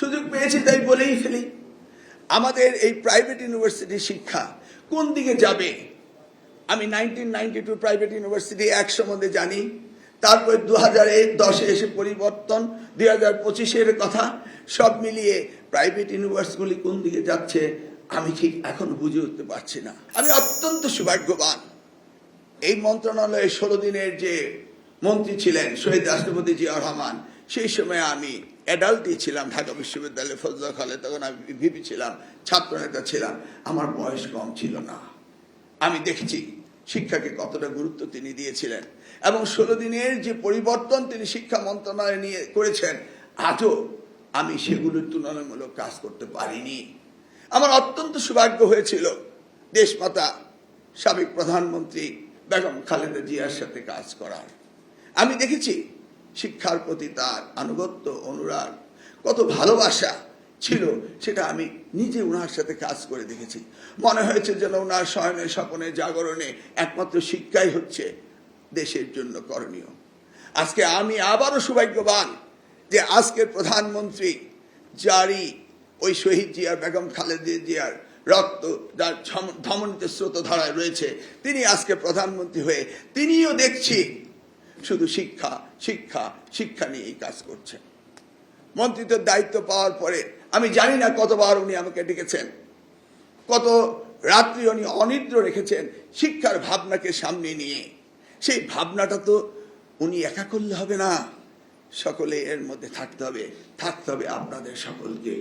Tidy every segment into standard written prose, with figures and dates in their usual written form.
সুযোগ পেয়েছি তাই বলেই ফেলি। আমাদের এই প্রাইভেট ইউনিভার্সিটি শিক্ষা কোন দিকে যাবে? আমি 1992 প্রাইভেট ইউনিভার্সিটি এক সম্বন্ধে জানি, তারপর 2010 এসে পরিবর্তন, 2025 কথা, সব মিলিয়ে প্রাইভেট ইউনিভার্সিটিগুলি কোন দিকে যাচ্ছে আমি ঠিক এখন বুঝে উঠতে পারছি না। আমি অত্যন্ত সৌভাগ্যবান, এই মন্ত্রণালয়ে 16 দিনের যে মন্ত্রী ছিলেন শহীদ রাষ্ট্রপতি জিয়াউর রহমান, সেই সময় আমি অ্যাডাল্টই ছিলাম ঢাকা বিশ্ববিদ্যালয়ে ফজলুল হলে, তখন আমি ভিপি ছিলাম, ছাত্রনেতা ছিলাম, আমার বয়স কম ছিল না। আমি দেখেছি শিক্ষাকে কতটা গুরুত্ব তিনি দিয়েছিলেন এবং 16 দিনের যে পরিবর্তন তিনি শিক্ষা মন্ত্রণালয়ে নিয়ে করেছেন, আজও আমি সেগুলোর তুলনামূলক কাজ করতে পারিনি। আমার অত্যন্ত সৌভাগ্য হয়েছিল দেশমাতা সাবেক প্রধানমন্ত্রী বেগম খালেদা জিয়ার সাথে কাজ করার। আমি দেখেছি শিক্ষার প্রতি তার আনুগত্য, অনুরাগ, কত ভালোবাসা ছিল, সেটা আমি নিজে ওনার সাথে কাজ করে দেখেছি। মনে হয়েছে যেন ওনার শয়নে স্বপনে জাগরণে একমাত্র শিক্ষাই হচ্ছে দেশের জন্য করণীয়। আজকে আমি আবারও সৌভাগ্যবান যে আজকের প্রধানমন্ত্রী, যারই ওই শহীদ জিয়ার, বেগম খালেদা জিয়ার রক্ত যার ধমনীতে স্রোতধারায় রয়েছে, তিনি আজকে প্রধানমন্ত্রী হয়ে তিনিও দেখছি শুধু শিক্ষা শিক্ষা শিক্ষা নিয়েই কাজ করছেন। মন্ত্রিত্বের দায়িত্ব পাওয়ার পরে আমি জানি না কতবার উনি আমাকে ডেকেছেন, কত রাত্রি উনি অনিদ্র রেখেছেন শিক্ষার ভাবনাকে সামনে নিয়ে। সেই ভাবনাটা তো উনি একা করলে হবে না, সকলে এর মধ্যে থাকতে হবে আপনাদের সকলকে।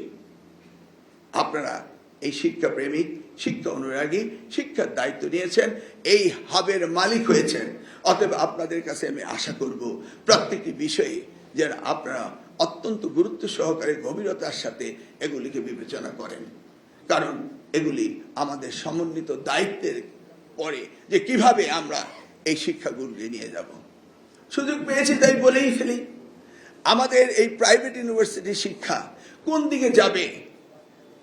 আপনারা এই শিক্ষা প্রেমিক, শিক্ষা অনুরাগী, শিক্ষার দায়িত্ব নিয়েছেন, এই হাবের মালিক হয়েছেন। অতএব আপনাদের কাছে আমি আশা করব প্রত্যেকটি বিষয়ে যেন আপনারা অত্যন্ত গুরুত্ব সহকারে গভীরতার সাথে এগুলিকে বিবেচনা করেন, কারণ এগুলি আমাদের সমন্বিত দায়িত্বের পরে যে কিভাবে আমরা এই শিক্ষাগুলি নিয়ে যাব। সুযোগ পেয়েছি তাই বলেই ফেলি। আমাদের এই প্রাইভেট ইউনিভার্সিটি শিক্ষা কোন দিকে যাবে?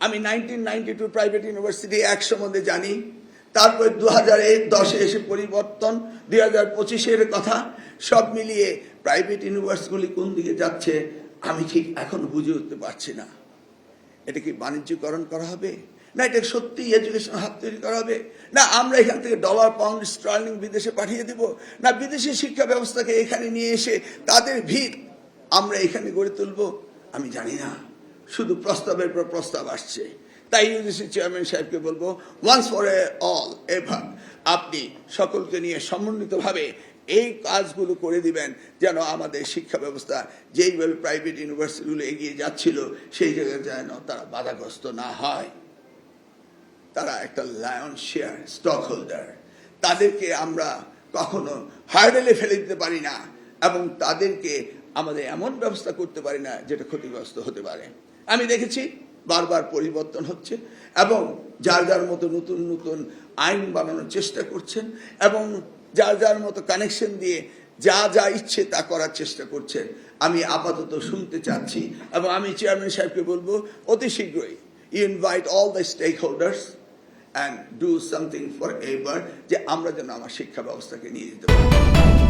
আমি 1992 প্রাইভেট ইউনিভার্সিটি এক সম্বন্ধে জানি, তারপর 2010 এসে পরিবর্তন, 2025 কথা, সব মিলিয়ে প্রাইভেট ইউনিভার্সিটিগুলি কোন দিকে যাচ্ছে আমি ঠিক এখন বুঝে উঠতে পারছি না। এটা কি বাণিজ্যকরণ করা হবে, না এটা সত্যি এডুকেশন হাব তৈরি করা হবে, না আমরা এখান থেকে ডলার, পাউন্ড, স্টার্লিং বিদেশে পাঠিয়ে দিব, না বিদেশি শিক্ষা ব্যবস্থাকে এখানে নিয়ে এসে তাদের ভিত আমরা এখানে গড়ে তুলব, আমি জানি না। শুধু প্রস্তাবের পর প্রস্তাব আসছে। তাই ইউজিসি চেয়ারম্যান সাহেবকে বলবো, ওয়ান্স ফর অল এভার আপনি সকলকে নিয়ে সমন্বিতভাবে এই কাজগুলো করে দিবেন, যেন আমাদের শিক্ষা ব্যবস্থা যেইভাবে প্রাইভেট ইউনিভার্সিটিগুলো এগিয়ে যাচ্ছিল সেই জায়গায় যেন তারা বাধাগ্রস্ত না হয়। তারা একটা লায়ন শেয়ার স্টক হোল্ডার, তাদেরকে আমরা কখনো হার্ডেলে ফেলে দিতে পারি না এবং তাদেরকে আমাদের এমন ব্যবস্থা করতে পারি না যেটা ক্ষতিগ্রস্ত হতে পারে। আমি দেখেছি বারবার পরিবর্তন হচ্ছে এবং যার যার মতো নতুন নতুন আইন বানানোর চেষ্টা করছেন এবং যার যার মতো কানেকশন দিয়ে যা যা ইচ্ছে তা করার চেষ্টা করছেন। আমি আপাতত শুনতে চাচ্ছি এবং আমি চেয়ারম্যান সাহেবকে বলবো অতি শীঘ্রই invite all the stakeholders and do something forever, যে আমরা যেন আমার শিক্ষা ব্যবস্থাকে নিয়ে যেতে পারি।